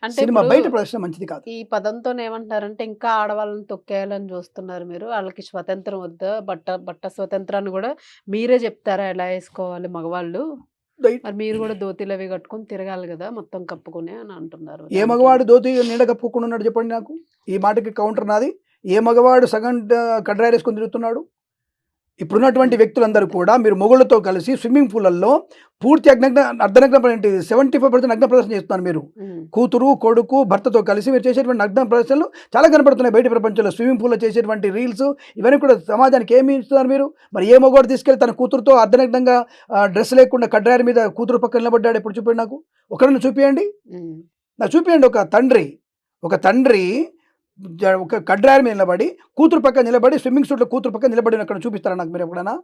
అంటే సినిమా ఇప్పుడు బయట ప్రదర్శన మంచిది కాదు. ఈ పదంతోనేమంటున్నారంటే, ఇంకా ఆడవాళ్ళని తొక్కేయాలని జూస్తున్నారు మీరు. ఆళ్ళకి స్వతంత్రం వద్దా? బట్ట స్వతంత్రాన్ని గూడా మీరే జెప్తారా ఎలా యేసుకోవాలి మగవాళ్ళు? దయి మరి మీరు గూడా ధోతీలవి గట్టుకొని తిరగాలి గదా! మొత్తం కప్పుకొని అని అంటున్నారు. ఏ దానికేం మగవాడు ధోతి నీడ కప్పుకుండా ఉన్నాడు చెప్పండి నాకు? ఈ మాటకి కౌంటర్ నాది. ఏ మగవాడు సగం కడ్రాయరేసుకొని తిరుగుతున్నాడు? ఇప్పుడున్నటువంటి హ్మ్. వ్యక్తులందరూ అంతే. కూడా మీరు మొగోళ్ళతో కలిసి స్విమ్మింగ్ పూలల్లో పూర్తి అర్ధనగ్న ఏంటి 75% నగ్న ప్రదర్శన చేస్తున్నారు మీరు. హ్మ్. కూతురు, కొడుకు, భర్తతో కలిసి మీరు చేసేటువంటి నగ్న ప్రదర్శనలు చాలా కనపడుతున్నాయి బయట ప్రపంచంలో. స్విమ్మింగ్ పూల్‌లో చేసేటువంటి రీల్స్ ఇవన్నీ కూడా సమాజానికి ఏమి ఇస్తున్నారు మీరు? మరి ఏ మగవాడు తీసుకెళ్ళి తన కూతురుతో అర్ధనగ్నంగా డ్రెస్ లేకుండా కడ్రాయర్ మీద కూతురు పక్కన నిలబడ్డాడు ఎప్పుడు చూపండి నాకు. ఒకళ్ళని చూపియండి. హ్మ్. నాకు చూపియండి ఒక తండ్రి ఒక కడ్రాయర్ మీద నిలబడి, కూతురు పక్కన నిలబడి స్విమ్మింగ్ సూట్‌లో కూతురు పక్కన నిలబడిన ఎక్కడైనా చూపిస్తారా నాకు మీరు ఎప్పుడైనా?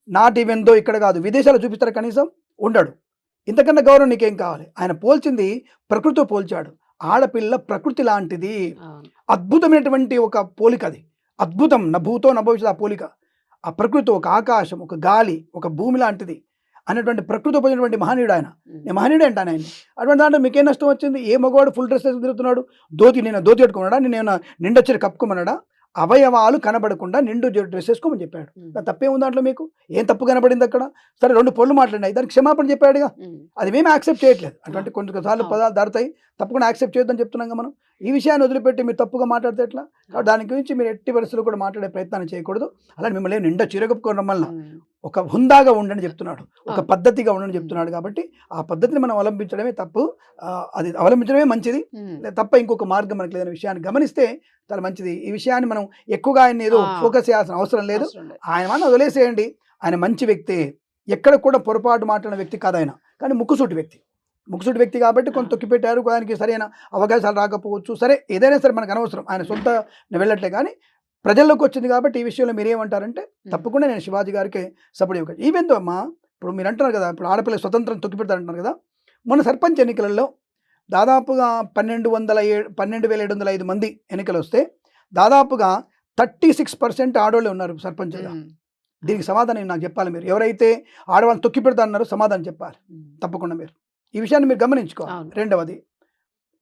నాట్ ఈవెన్ దో ఇక్కడ కాదు. విదేశాల్లో చూపిస్తారా కనీసం? ఉండడు. ఇంతకన్నా గౌరవం నీకేం కావాలి? ఆయన పోల్చింది ప్రకృతితో పోల్చాడు. ఆడపిల్ల ప్రకృతి లాంటిది. అవును. అద్భుతమైనటువంటి ఒక పోలికది. అద్భుతం. నభూతో నభవిష్యత్ ఆ పోలిక. ఆ ప్రకృతి ఒక ఆకాశం, ఒక గాలి, ఒక భూమి లాంటిది అనేటువంటి ప్రకృతితో పోయినటువంటి మహనీయుడాయన. హ్మ్. నేను మహనీయుడే అంటాను ఆయన్ని. అటువంటి దాంట్లో మీకేం నష్టం వచ్చింది? ఏ మగవాడు ఫుల్ డ్రెస్ ఏసుకొని తిరుగుతున్నాడు? నేను ధోతి కట్టుకున్నాడా? నిన్నేమన్నా నిండొచ్చి కప్పుకోమన్నాడా? అవయవాలు కనబడకుండా నిండు డ్రెస్ ఏసుకోమని చెప్పాడు. హ్మ్. తప్పేముంది దాంట్లో మీకు? ఏం తప్పు కనబడిందక్కడ? సరే 2 పొల్లు మాట్లాడినాయి. దానికి క్షమాపణ చెప్పాడుగా. హ్మ్. అది మేము యాక్సెప్ట్ చేయట్లేదు. ఆ! అటువంటి కొన్ని కొన్ని సార్లు అవును. పదాలు దారుతాయి. తప్పకుండా యాక్సెప్ట్ చేయొద్దని చెప్తున్నాంగా మనం. ఈ విషయాన్ని వదిలిపెట్టి మీరు తప్పుగా మాట్లాడితే ఎట్లా? కాబట్టి అవును. దాని గురించి మీరు ఎట్టి పరిస్థితుల్లో కూడా మాట్లాడే ప్రయత్నాన్ని చేయకూడదు. అలానే మిమ్మల్ని నిండా చీర కప్పుకోవడం వల్ల హ్మ్. ఒక హుందాగా ఉండండి చెప్తున్నాడు. ఒక అవును. పద్ధతిగా ఉండండి హ్మ్. చెప్తున్నాడు కాబట్టి, ఆ పద్ధతిని మనం అవలంబించడమే తప్పు. అది అవలంబించడమే మంచిది. హ్మ్. తప్ప ఇంకొక మార్గం మనకు లేదనే విషయాన్ని గమనిస్తే చాలా మంచిది. ఈ విషయాన్ని మనం ఎక్కువగా ఆయన్ని ఏదో ఆ! ఫోకస్ చేయాల్సిన అవసరం లేదు. అవసరం లేదు. ఆయన మన వదిలేసేయండి. ఆయన మంచి వ్యక్తే. ఎక్కడ కూడా పొరపాటు మాట్లాడిన వ్యక్తి కాదాయన. కానీ ముక్కుసూటి వ్యక్తి. ముక్కుసూటి వ్యక్తి కాబట్టి ఆ! కొంత తొక్కిపెట్టారు. దానికి సరైన అవకాశాలు రాకపోవచ్చు. సరే ఏదైనా సరే మనకు అనవసరం. ఆయన సొంత వెళ్ళట్లే గానీ ప్రజల్లోకి వచ్చింది కాబట్టి ఈ విషయంలో మీరేమంటారంటే హ్మ్. తప్పకుండా నేను శివాజీ గారికి సపోర్ట్ ఇవ్వక ఈవెన్ దో అమ్మా ఇప్పుడు మీరు అంటున్నారు కదా! ఇప్పుడు ఆడపిల్ల స్వతంత్రం తొక్కిపెడతారంటున్నారు కదా! మొన్న సర్పంచ్ ఎన్నికలలో దాదాపుగా 12,705 మంది ఎన్నికలొస్తే దాదాపుగా 36% ఆడోళ్ళే ఉన్నారు సర్పంచులుగా. హ్మ్. దీనికి అవును. సమాధానం నాకు చెప్పాలి మీరు. ఎవరైతే ఆడవాళ్ళని తొక్కిపెడతా అన్నారో సమాధానం చెప్పాలి. హ్మ్. తప్పకుండా మీరు. ఈ విషయాన్ని మీరు గమనించుకోవాలి. అవును. రెండవది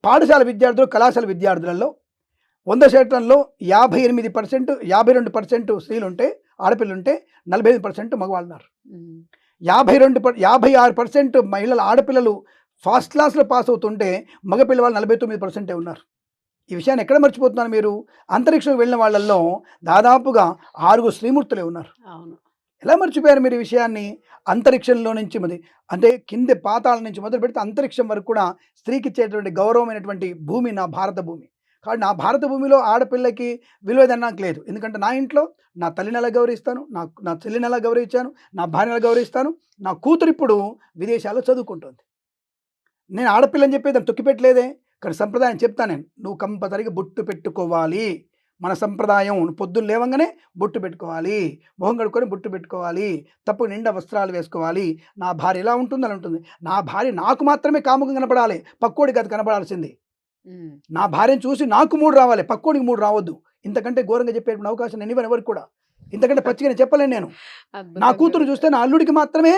పాఠశాల విద్యార్థులు, కళాశాల విద్యార్థులలో 100% 58% 52% స్త్రీలుంటే ఆడపిల్లుంటే 45% మగవాళ్ళున్నారు. హ్మ్. 56% ఆడపిల్లలు ఫస్ట్ క్లాస్‌లో పాస్ అవుతుంటే మగ పిల్లవాళ్ళు 49% ఉన్నారు. ఈ విషయాన్ని ఎక్కడ మర్చిపోతున్నారు మీరు? అంతరిక్షంకి వెళ్ళిన వాళ్ళల్లో దాదాపుగా 6 స్త్రీమూర్తులే ఉన్నారు. అవును. ఎలా మర్చిపోయారు మీరు ఈ విషయాన్ని? అంతరిక్షంలో నుంచి అంటే కింద పాతాళం నుంచి మొదలుపెడితే అంతరిక్షం వరకు కూడా స్త్రీకిచ్చేటువంటి గౌరవమైనటువంటి భూమి నా భారత భూమి. కాబట్టి నా భారత భూమిలో ఆడపిల్లకి విలువేదన్నా నాకు లేదు. ఎందుకంటే నా ఇంట్లో నా తల్లిని ఎలా గౌరవిస్తాను, నా చెల్లిని ఎలా గౌరవించాను, నా భార్యని ఎలా గౌరవిస్తాను, నా కూతురు ఇప్పుడు విదేశాల్లో చదువుకుంటుంది. నేను ఆడపిల్లని చెప్పి దాన్ని తొక్కిపెట్టలేదే. కానీ సంప్రదాయం చెప్తా నేను. నువ్వు కంపల్సరీగా బొట్టు పెట్టుకోవాలి. మన సంప్రదాయం నువ్వు పొద్దున్న లేవంగానే బొట్టు పెట్టుకోవాలి. మొహం కడుక్కొని బొట్టు పెట్టుకోవాలి. తప్ప నిండా వస్త్రాలు వేసుకోవాలి. నా భార్య ఎలా ఉంటుందో అలా ఉంటుంది. నా భార్య నాకు మాత్రమే కాముకంగా కనపడాలి. పక్కోడికి అది కనపడాల్సింది. హ్మ్. నా భార్యను చూసి నాకు 3 రావాలి. పక్కోడికి 3 రావద్దు. ఇంతకంటే ఘోరంగా చెప్పేటువంటి అవకాశం నేనివ్వను ఎవరికీ కూడా. ఇంతకంటే పచ్చిగా నేను చెప్పలేను నేను. నా అద్భుతంగా కూతురు చూస్తే చెప్పారు. నా అల్లుడికి మాత్రమే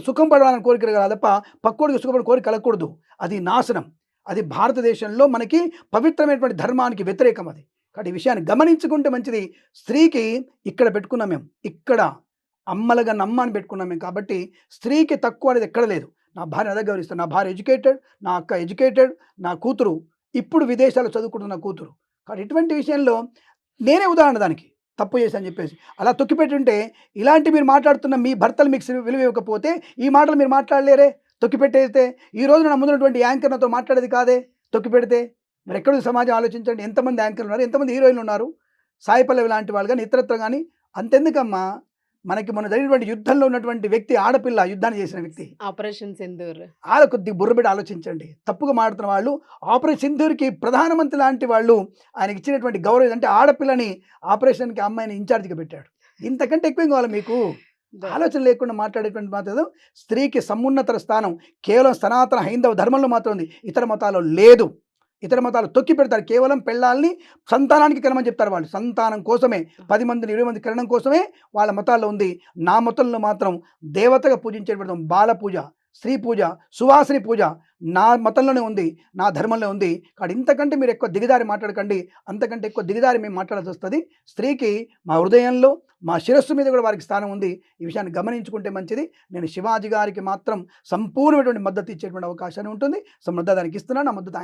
సుఖం పడాలని కోరిక కలగాలి తప్ప పక్కోడికి సుఖపడే కోరిక కలగకూడదు. అది నాశనం. అది భారతదేశంలో మనకి పవిత్రమైనటువంటి ధర్మానికి వ్యతిరేకం అది. కాబట్టి ఈ విషయాన్ని గమనించుకుంటే మంచిది. స్త్రీకి ఇక్కడ పెట్టుకున్నాం మేము. ఇక్కడ అమ్మలగా నమ్మ అని పెట్టుకున్నాం మేము కాబట్టి స్త్రీకి తక్కువ అనేది ఎక్కడ లేదు. నా భార్యని అదే గౌరవిస్తాను. నా భార్య ఎడ్యుకేటెడ్, నా అక్క ఎడ్యుకేటెడ్, నా కూతురు ఇప్పుడు విదేశాల్లో చదువుకుంటున్న కూతురు. కాబట్టి ఇటువంటి విషయంలో నేనే ఉదాహరణ దానికి. తప్పు చేశానని చెప్పేసి. అలా తొక్కిపెట్టుంటే ఇలాంటి మీరు మాట్లాడుతున్న మీ భర్తలు మీకు విలువ ఇవ్వకపోతే ఈ మాటలు మీరు మాట్లాడలేరే తొక్కిపెట్టేస్తే. ఈ రోజున నా ముందున్నటువంటి యాంకర్ నాతో మాట్లాడేది కాదే తొక్కిపెడితే. మరెక్కడుంది సమాజం ఆలోచించండి. ఎంతమంది యాంకర్లు ఉన్నారు, ఎంతమంది హీరోయిన్లు ఉన్నారు. సాయి పల్లవి లాంటి వాళ్ళు గానీ, ఇతరత్ర గానీ అంతెందుకమ్మా మనకి మొన్న జరిగినటువంటి యుద్ధంలో ఉన్నటువంటి వ్యక్తి ఆడపిల్ల యుద్ధాన్ని చేసిన వ్యక్తి. 'ఆపరేషన్ సింధూర్.' కొద్దిగా బుర్రబెట్టి ఆలోచించండి. తప్పుగా మాట్లాడుతున్న వాళ్ళు ఆపరేషన్ సింధూర్‌కి ప్రధానమంత్రి లాంటి వాళ్ళు ఆయనకిచ్చినటువంటి గౌరవం ఏదంటే ఆడపిల్లని ఆపరేషన్‌కి అమ్మాయిని ఇన్‌చార్జ్‌గా పెట్టాడు. ఇంతకంటే ఎక్కువేం కావాలి మీకు? ద ఆలోచన లేకుండా మాట్లాడేటువంటి మాటలు స్త్రీకి సమున్నత స్థానం కేవలం సనాతన హైందవ ధర్మంలో మాత్రం ఉంది. ఇతర మతాల్లో లేదు. ఇతర మతాలు తొక్కి పెడతారు. కేవలం పెళ్ళాల్ని సంతానానికి కనమని చెప్తారు వాళ్ళు. సంతానం కోసమే 10 మందిని 20 మంది కనడం కోసమే వాళ్ళ మతాల్లో ఉంది. నా మతంలో మాత్రం దేవతగా పూజించేటువంటి బాల పూజ స్త్రీ పూజ, సువాసిని పూజ నా మతంలోనే ఉంది, నా ధర్మంలో ఉంది. కాబట్టి ఇంతకంటే మీరు ఎక్కువ దిగజారి మాట్లాడకండి, అంతకంటే ఎక్కువ దిగజారి మేము మాట్లాడాల్సి వస్తుంది. స్త్రీకి మా హృదయంలో, మా శిరస్సు మీద కూడా వారికి స్థానం ఉంది. ఈ విషయాన్ని గమనించుకుంటే మంచిది. నేను శివాజీ గారికి మాత్రం సంపూర్ణమైనటువంటి మద్దతు ఇచ్చేటువంటి అవకాశాన్ని ఉంటుంది. సో మద్దతు దానికి ఇస్తున్నాను. ఆ మద్దతు ఆయన